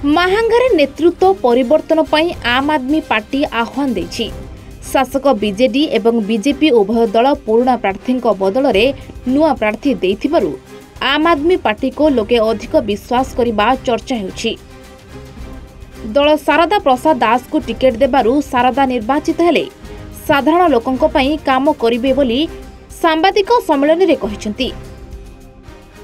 महांगारे नेतृत्व परिवर्तन पई आम आदमी पार्टी आह्वान देछि। शासक बीजेडी एवं बीजेपी उभय दल पुराणा प्रार्थी बदल में नुआ प्रार्थी देथिबारु आम आदमी पार्टी को लोके अधिक विश्वास करने चर्चा होछि। दल शारदा प्रसाद दास को टिकेट देबारु शारदा निर्वाचित हेले साधारण लोकंक पई काम करिवे बोली सांबादिक सम्मेलन रे कहिसेंती।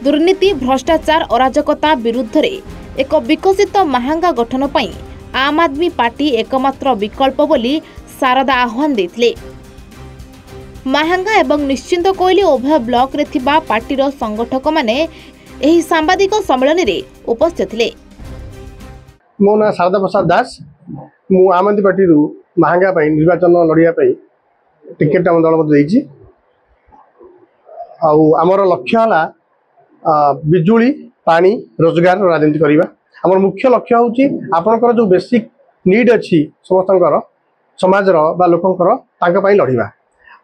दुर्नीति भ्रष्टाचार अराजकता विरुद्ध रे एक विकसित महांगा गठन पई आम आदमी पार्टी एकमात्र विकल्प बोली शारदा आह्वान देथिले। महांगा एवं निश्चिंत कोइली उभय ब्लॉक रे थिबा पार्टीर संगठक माने एही सांबादिक सम्मेलन रे उपस्थित थिले। मो ना शारदा प्रसाद दास, मु आम आदमी पार्टी रु महांगा पई निर्वाचन लड़िया पई टिकेट हम दल मते देछि। आमर लक्ष्य हला बिजुली पानी रोजगार राजनीति करवा। आमर मुख्य लक्ष्य होची आपनकर जो बेसिक नीड अछि समस्तकर समाजर बा लोकंकर तांका पई लड़िवा।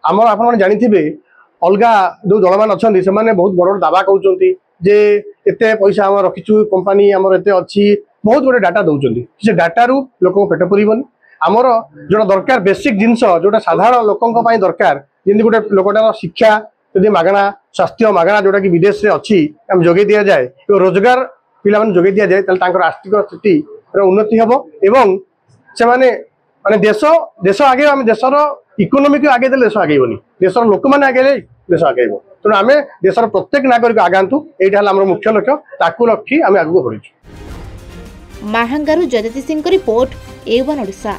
आमर आपन जानिथिबे अलगा जो दलमान अछंती से माने बहुत बड़ दावा कहउचंती जे एते पैसा हम रखिछु कंपनी हमर एते अछि, बहुत बड़े डाटा दउचंती। से डाटा रु लोक पेट पुरीबन। आमर जोटा दरकार बेसिक जिंस जोटा साधारण लोकंक पई दरकार, जेंति गोटे लोकटार शिक्षा यदि मागणा, स्वास्थ्य मागणा जोटा कि विदेश में अच्छी आम जोगे दि जाए, रोजगार पिला जोगे दि जाए, आर्थिक स्थिति उन्नति हम एवं से माने देश आगे आम देशर इकोनोमी को आगे देश आगेबनी, देशर लोक मैंने आगे देश आगेब। तेणु आम देशर प्रत्येक नागरिक आगातु, यहाँ आम मुख्य लक्ष्य, ताकू रखी आम आगे बढ़ी। महांगारू जयती सिंह रिपोर्ट, A1 ओडिशा।